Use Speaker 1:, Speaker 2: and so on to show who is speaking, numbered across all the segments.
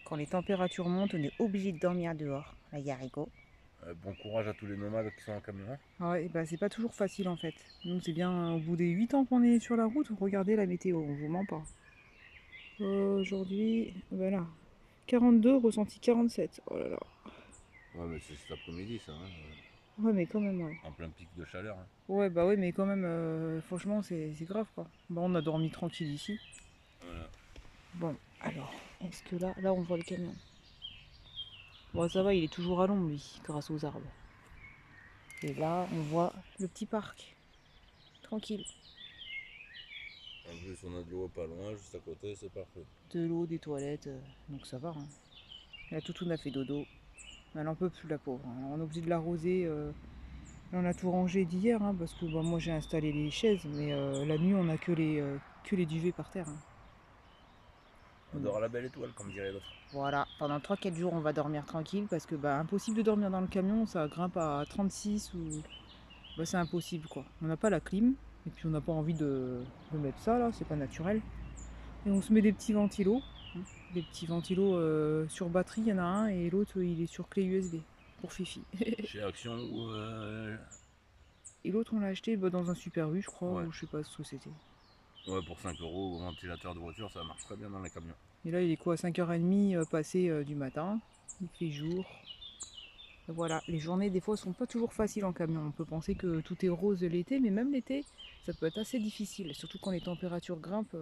Speaker 1: Quand les températures montent, on est obligé de dormir dehors. Là, il y a Rico.
Speaker 2: Bon courage à tous les nomades qui sont en camion.
Speaker 1: Ouais, bah, c'est pas toujours facile en fait. Nous, c'est bien au bout des 8 ans qu'on est sur la route. Regardez la météo, on vous ment pas. Aujourd'hui, voilà. 42, ressenti 47. Oh là là.
Speaker 2: Ouais, mais c'est cet après-midi ça, hein,
Speaker 1: Ouais, mais quand même, ouais.
Speaker 2: en plein pic de chaleur. Hein.
Speaker 1: Ouais, bah ouais, mais quand même, franchement, c'est grave quoi. Bah, on a dormi tranquille ici.
Speaker 2: Voilà.
Speaker 1: Bon, alors, est-ce que là, on voit le camion? Bon, ça va, il est toujours à l'ombre, lui, grâce aux arbres. Et là, on voit le petit parc. Tranquille.
Speaker 2: En plus, on a de l'eau pas loin, juste à côté, c'est parfait.
Speaker 1: De l'eau, des toilettes, donc ça va. Hein. La toutoune a fait dodo. Elle en peut plus, la pauvre. Hein. On est obligé de l'arroser. On a tout rangé d'hier, hein, parce que bah, moi j'ai installé les chaises, mais la nuit on a que les duvets par terre. Hein.
Speaker 2: On
Speaker 1: Bon,
Speaker 2: dort à la belle étoile, comme dirait l'autre.
Speaker 1: voilà, pendant 3-4 jours on va dormir tranquille, parce que bah impossible de dormir dans le camion, ça grimpe à 36 ou. Bah, c'est impossible quoi. On n'a pas la clim, et puis on n'a pas envie de mettre ça là, c'est pas naturel. Et on se met des petits ventilos. Hein. Des petits ventilos sur batterie, il y en a un, et l'autre il est sur clé USB pour Fifi.
Speaker 2: Chez Action ou.
Speaker 1: Et l'autre on l'a acheté bah, dans un Super U je crois,
Speaker 2: Ouais.
Speaker 1: ou je sais pas ce que c'était.
Speaker 2: Ouais, pour 5 euros au ventilateur de voiture, ça marche très bien dans les camions.
Speaker 1: Et là, il est quoi, 5h30 passé du matin. Il fait jour. Et voilà, les journées, des fois, sont pas toujours faciles en camion. On peut penser que tout est rose l'été, mais même l'été, ça peut être assez difficile. Surtout quand les températures grimpent.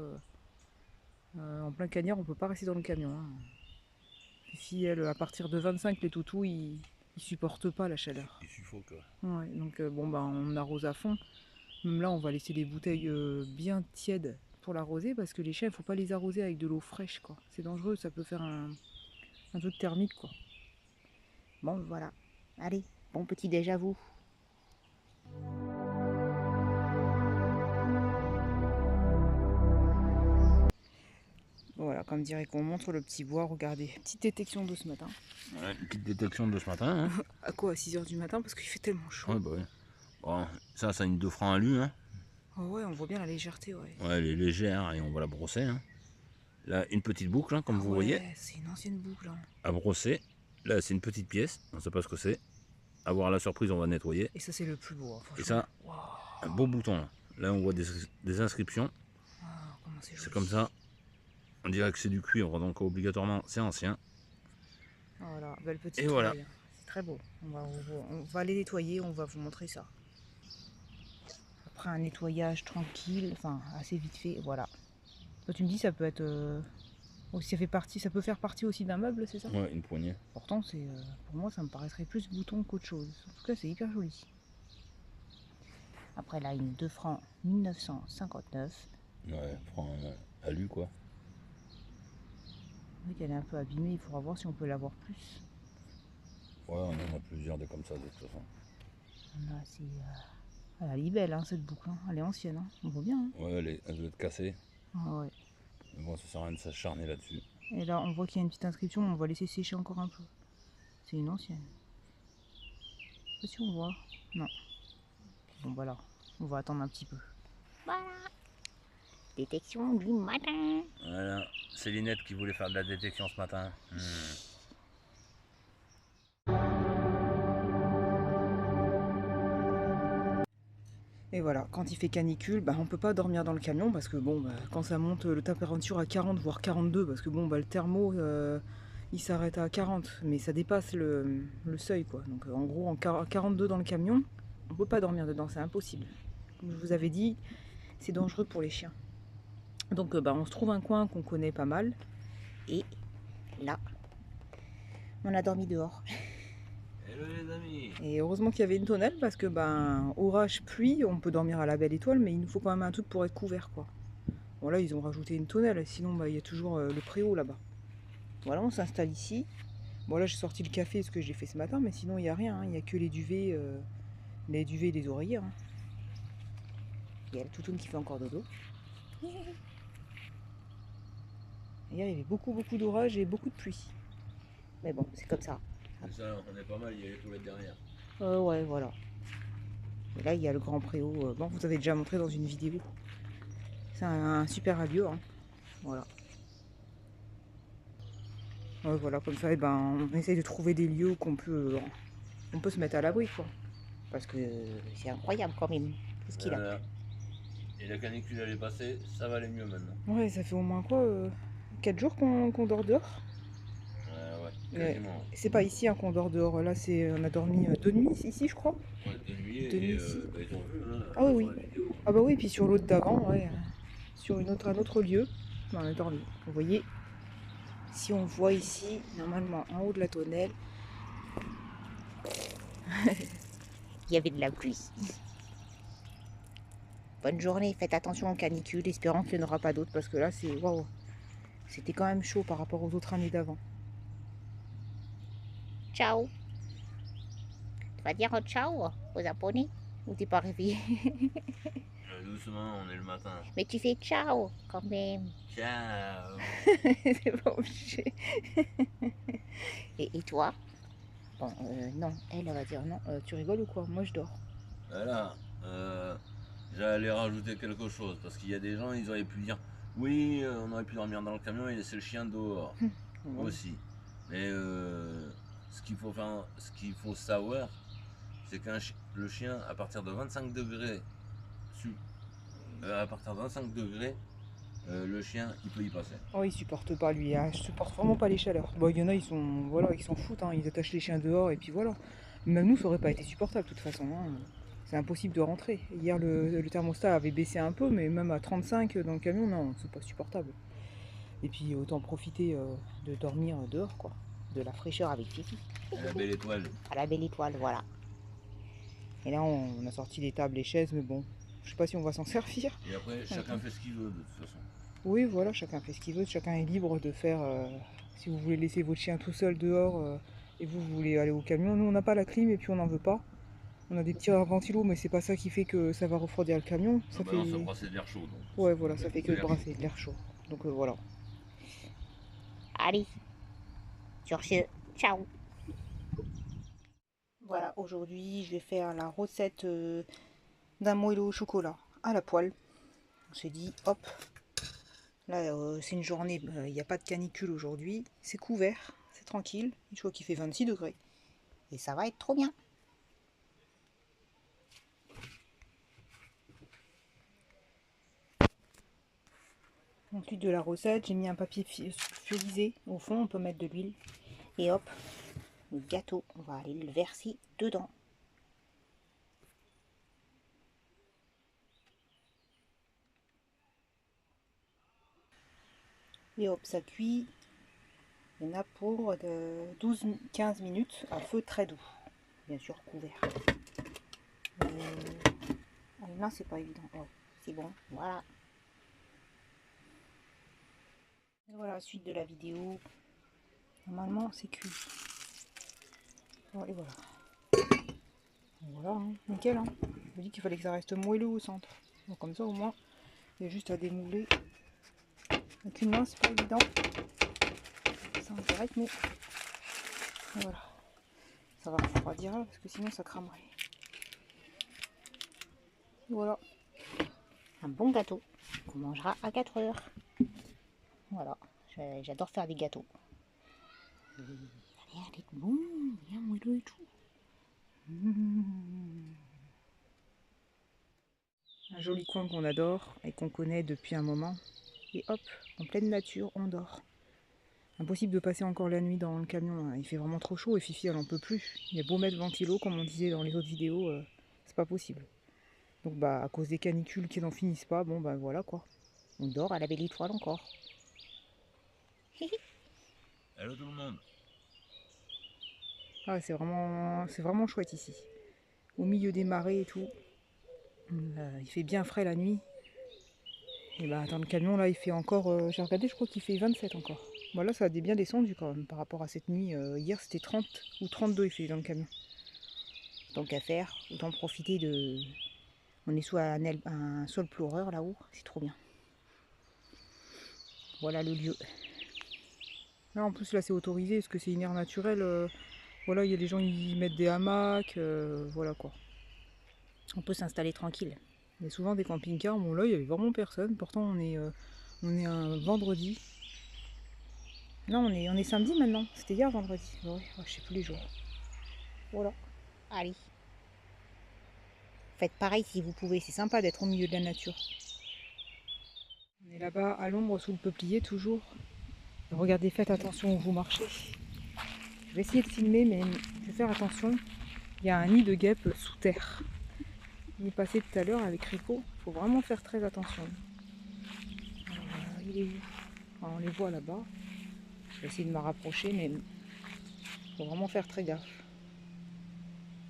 Speaker 1: En plein cagnard, on peut pas rester dans le camion. Hein. Fifi, elle, à partir de 25, les toutous, ils supportent pas la chaleur.
Speaker 2: Il suffoque.
Speaker 1: Ouais, donc bon, bah, on arrose à fond. Même là, on va laisser les bouteilles bien tièdes pour l'arroser, parce que les chiens, il faut pas les arroser avec de l'eau fraîche, quoi. C'est dangereux, ça peut faire un truc thermique, quoi. Bon, voilà. Allez, bon petit déj à vous. Voilà, comme dirait qu'on montre le petit bois, regardez. Petite détection d'eau ce matin.
Speaker 2: Ouais, une petite détection de ce matin. Hein.
Speaker 1: À quoi? À 6h du matin parce qu'il fait tellement chaud.
Speaker 2: Ouais, bah ouais. Bon, ça a une 2 francs à lui. Hein.
Speaker 1: Oh ouais, on voit bien la légèreté, ouais.
Speaker 2: Ouais, elle est légère et on va la brosser. Hein. Là, une petite boucle, hein, comme
Speaker 1: Ah
Speaker 2: vous voyez,
Speaker 1: ouais, c'est une ancienne boucle. Hein.
Speaker 2: à brosser. Là, c'est une petite pièce, on ne sait pas ce que c'est. À voir la surprise, on va nettoyer.
Speaker 1: Et ça, c'est le plus beau, hein,
Speaker 2: Et
Speaker 1: franchement.
Speaker 2: ça,
Speaker 1: Waouh,
Speaker 2: un beau bouton. Là, là on voit des inscriptions.
Speaker 1: comment c'est
Speaker 2: C'est
Speaker 1: joli.
Speaker 2: comme ça. On dirait que c'est du cuivre, donc obligatoirement, c'est ancien.
Speaker 1: Voilà, belle petite
Speaker 2: Et voilà.
Speaker 1: trouvaille. Hein. C'est très beau. On va les nettoyer, on va vous montrer ça. Après un nettoyage tranquille, enfin assez vite fait, voilà. Toi, tu me dis, ça peut être. Ça fait partie, ça peut faire partie aussi d'un meuble, c'est ça?
Speaker 2: Ouais, une poignée.
Speaker 1: Pourtant, pour moi, ça me paraîtrait plus bouton qu'autre chose. En tout cas, c'est hyper joli. Après, là, une 2 francs 1959.
Speaker 2: Ouais, franc à lui, quoi.
Speaker 1: Oui, qu'elle est un peu abîmée, il faudra voir si on peut l'avoir plus.
Speaker 2: Ouais, on en a plusieurs de comme ça, de toute façon.
Speaker 1: Elle est belle, hein, cette boucle. Hein. Elle est ancienne, hein. On voit bien. Hein.
Speaker 2: Ouais, elle doit être cassée.
Speaker 1: Ah ouais.
Speaker 2: Mais bon, ça sert à rien de s'acharner là-dessus.
Speaker 1: Et là, on voit qu'il y a une petite inscription, on va laisser sécher encore un peu. C'est une ancienne. Je sais pas si on voit. Non. Bon, voilà. On va attendre un petit peu. Voilà. Détection du matin.
Speaker 2: Voilà, c'est Linette qui voulait faire de la détection ce matin.
Speaker 1: Et voilà, quand il fait canicule, bah, on peut pas dormir dans le camion parce que bon, bah, quand ça monte le température à 40 voire 42, parce que bon, bah, le thermo il s'arrête à 40, mais ça dépasse le seuil quoi. Donc en gros, en 42 dans le camion, on peut pas dormir dedans, c'est impossible. Comme je vous avais dit, c'est dangereux pour les chiens. Donc bah, on se trouve un coin qu'on connaît pas mal, et là, on a dormi dehors.
Speaker 2: Hello les amis.
Speaker 1: Et heureusement qu'il y avait une tonnelle parce que ben orage, pluie, on peut dormir à la belle étoile, mais il nous faut quand même un truc pour être couvert quoi. Bon là ils ont rajouté une tonnelle, sinon bah, il y a toujours le préau là-bas. Voilà, on s'installe ici. Bon là j'ai sorti le café, ce que j'ai fait ce matin, mais sinon il n'y a rien, hein. Il n'y a que les duvets et les oreillers. Hein. Il y a le toutoune qui fait encore dodo. Hier il y avait beaucoup d'orage et beaucoup de pluie. Mais bon, c'est comme ça.
Speaker 2: Mais ça, on est pas mal, il y a les toilettes derrière.
Speaker 1: Ouais, voilà. Et là il y a le grand préau. Bon, vous avez déjà montré dans une vidéo. C'est un super lieu. Hein. Voilà. Ouais, voilà, comme ça, eh ben, on essaye de trouver des lieux où on peut se mettre à l'abri, quoi. Parce que c'est incroyable quand même, tout ce qu'il a plu.
Speaker 2: Voilà. Et la canicule elle est passée, ça va aller mieux maintenant.
Speaker 1: Ouais, ça fait au moins quoi 4 jours qu'on dort dehors.
Speaker 2: Ouais,
Speaker 1: Mais
Speaker 2: quasiment.
Speaker 1: c'est pas ici hein, qu'on dort dehors. Là, on a dormi 2 nuits ici, je crois.
Speaker 2: Ouais, de nuit,
Speaker 1: 2 nuits
Speaker 2: et
Speaker 1: ici.
Speaker 2: bah, ils ont vu hein,
Speaker 1: Ah oui,
Speaker 2: sur
Speaker 1: oui.
Speaker 2: la vidéo.
Speaker 1: Ah bah oui, puis sur l'autre d'avant, ouais. Sur un autre lieu, on a dormi. Vous voyez, si on voit ici, normalement en haut de la tonnelle, il y avait de la pluie. Bonne journée, faites attention aux canicules, espérant qu'il n'y en aura pas d'autres parce que là, c'est waouh, c'était quand même chaud par rapport aux autres années d'avant. Ciao. Tu vas dire ciao aux Japonais ou t'es pas réveillé?
Speaker 2: Doucement, on est le matin.
Speaker 1: Mais tu fais ciao quand même.
Speaker 2: Ciao.
Speaker 1: C'est pas obligé. Et toi? Bon, non, elle va dire non. Tu rigoles ou quoi? Moi je dors.
Speaker 2: Voilà. J'allais rajouter quelque chose parce qu'il y a des gens, ils auraient pu dire oui, on aurait pu dormir dans le camion et laisser le chien dehors
Speaker 1: Ouais.
Speaker 2: aussi. Mais ce qu'il faut savoir, c'est le chien à partir de 25 degrés, à partir de 25 degrés, le chien il peut y passer.
Speaker 1: Oh, il supporte pas lui, hein. Je supporte vraiment pas les chaleurs. Bon, il y en a, voilà, ils s'en foutent, hein. Ils attachent les chiens dehors et puis voilà. Même nous, ça aurait pas été supportable de toute façon, hein. C'est impossible de rentrer. Hier, le thermostat avait baissé un peu, mais même à 35 dans le camion, non, c'est pas supportable. Et puis autant profiter de dormir dehors, quoi. De la fraîcheur avec Fifi.
Speaker 2: Et la belle étoile.
Speaker 1: À la belle étoile, voilà. Et là, on a sorti les tables, les chaises, mais bon, je sais pas si on va s'en servir.
Speaker 2: Et après, chacun fait ce qu'il veut de toute façon.
Speaker 1: Oui, voilà, chacun fait ce qu'il veut, chacun est libre de faire. Si vous voulez laisser votre chien tout seul dehors et vous voulez aller au camion, nous on n'a pas la clim et puis on n'en veut pas. On a des petits ventilos, mais c'est pas ça qui fait que ça va refroidir le camion.
Speaker 2: Ah
Speaker 1: Ça
Speaker 2: bah
Speaker 1: fait.
Speaker 2: non, ça brasser de l'air chaud donc.
Speaker 1: Ouais, voilà, ça fait que
Speaker 2: De l'air
Speaker 1: brasser
Speaker 2: chaud.
Speaker 1: de l'air chaud. Donc voilà. Allez, sur ce, ciao. Voilà, aujourd'hui je vais faire la recette d'un moelleux au chocolat à la poêle. On s'est dit, hop, là c'est une journée, il n'y a pas de canicule aujourd'hui, c'est couvert, c'est tranquille, je crois qu'il fait 26 degrés. Et ça va être trop bien. Ensuite de la recette, j'ai mis un papier sulfurisé au fond, on peut mettre de l'huile. Et hop, le gâteau, on va aller le verser dedans. Et hop, ça cuit. Il y en a pour 12-15 minutes à feu très doux. Bien sûr couvert. Là, c'est pas évident. Oh, c'est bon, voilà. Et voilà la suite de la vidéo. Normalement, c'est cuit. Bon, et voilà. Voilà, hein, nickel. Hein. Je me dis qu'il fallait que ça reste moelleux au centre. Donc, comme ça, au moins, il y a juste à démouler. Avec une main, c'est pas évident. Ça en direct, mais voilà. Ça va refroidir parce que sinon, ça cramerait. Voilà. Un bon gâteau qu'on mangera à 4 heures. Voilà. J'adore faire des gâteaux. Il a l'air d'être bon, bien moelleux et tout. Un joli coin qu'on adore et qu'on connaît depuis un moment. Et hop, en pleine nature, on dort. Impossible de passer encore la nuit dans le camion, il fait vraiment trop chaud et Fifi elle en peut plus. Il y a beau mettre ventilo comme on disait dans les autres vidéos, c'est pas possible. Donc bah à cause des canicules qui n'en finissent pas, bon bah voilà quoi. On dort à la belle étoile encore.
Speaker 2: Hello tout le monde.
Speaker 1: Ah c'est vraiment chouette ici. Au milieu des marées et tout. Il fait bien frais la nuit. Et bah dans le camion là il fait encore, j'ai regardé je crois qu'il fait 27 encore. Voilà, ça a bien descendu quand même par rapport à cette nuit. Hier c'était 30 ou 32 il fait dans le camion. Tant qu'à faire, autant profiter de... On est sous un sol pleureur là-haut, c'est trop bien. Voilà le lieu. Là en plus là c'est autorisé parce que c'est une aire naturelle. Voilà, il y a des gens qui mettent des hamacs, voilà quoi. On peut s'installer tranquille. Il y a souvent des camping-cars, bon là il y avait vraiment personne. Pourtant on est un vendredi. Non, on est samedi maintenant. C'était hier vendredi. Ouais, je sais plus les jours. Voilà. Allez. Faites pareil si vous pouvez. C'est sympa d'être au milieu de la nature. On est là-bas à l'ombre sous le peuplier toujours. Regardez, faites attention où vous marchez. Je vais essayer de filmer, mais je vais faire attention. Il y a un nid de guêpes sous terre. Il est passé tout à l'heure avec Rico. Il faut vraiment faire très attention. Il est où? On les voit là-bas. Je vais essayer de me rapprocher, mais il faut vraiment faire très gaffe.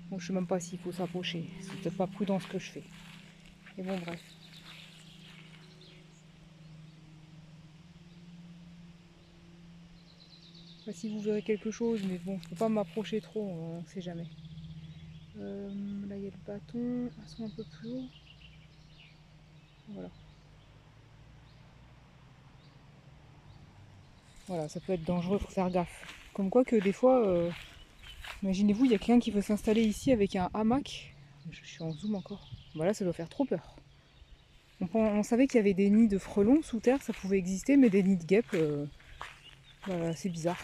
Speaker 1: Bon, je ne sais même pas s'il faut s'approcher. C'est peut-être pas prudent ce que je fais. Mais bon, bref. Je sais pas si vous verrez quelque chose, mais bon, je ne peux pas m'approcher trop, on ne sait jamais. Là, il y a le bâton. Elles sont un peu plus haut. Voilà. Voilà, ça peut être dangereux, il faut faire gaffe. Comme quoi que des fois, imaginez-vous, il y a quelqu'un qui veut s'installer ici avec un hamac. Je suis en zoom encore. Voilà, ça doit faire trop peur. On savait qu'il y avait des nids de frelons sous terre, ça pouvait exister, mais des nids de guêpes, voilà, c'est bizarre.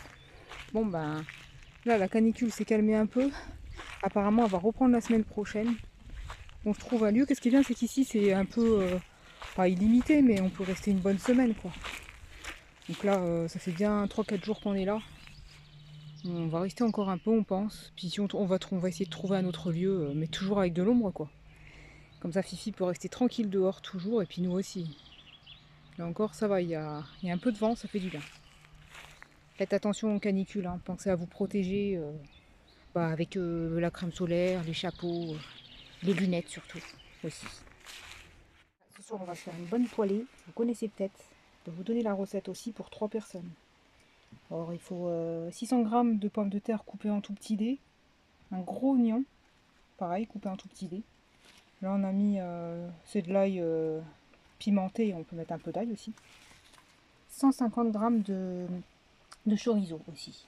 Speaker 1: Bon ben, là la canicule s'est calmée un peu. Apparemment, elle va reprendre la semaine prochaine. On se trouve un lieu. Qu'est-ce qui est bien, c'est qu'ici c'est un peu, pas illimité, mais on peut rester une bonne semaine, quoi. Donc là, ça fait bien 3-4 jours qu'on est là. On va rester encore un peu, on pense. Puis si on va essayer de trouver un autre lieu, mais toujours avec de l'ombre, quoi. Comme ça, Fifi peut rester tranquille dehors toujours, et puis nous aussi. Là encore, ça va, il y a un peu de vent, ça fait du bien. Faites attention aux canicules, hein. Pensez à vous protéger avec la crème solaire, les chapeaux, les lunettes surtout aussi. Ce soir, on va faire une bonne poêlée. Vous connaissez peut-être. Je vais vous donner la recette aussi pour 3 personnes. Alors, il faut 600 g de pommes de terre coupées en tout petits dés. Un gros oignon, pareil, coupé en tout petits dés. Là, on a mis, c'est de l'ail pimenté, on peut mettre un peu d'ail aussi. 150 g de chorizo aussi,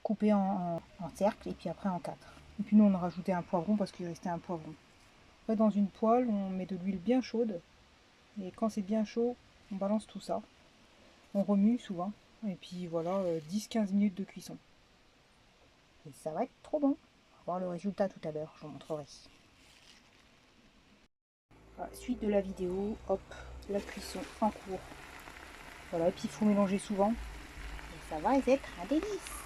Speaker 1: coupé en cercles et puis après en 4. Et puis nous, on a rajouté un poivron parce qu'il restait un poivron. Après, dans une poêle, on met de l'huile bien chaude. Et quand c'est bien chaud, on balance tout ça. On remue souvent. Et puis voilà, 10-15 minutes de cuisson. Et ça va être trop bon. On va voir le résultat tout à l'heure, je vous montrerai. Voilà, suite de la vidéo, hop, la cuisson en cours. Voilà, et puis il faut mélanger souvent. Et ça va être un délice.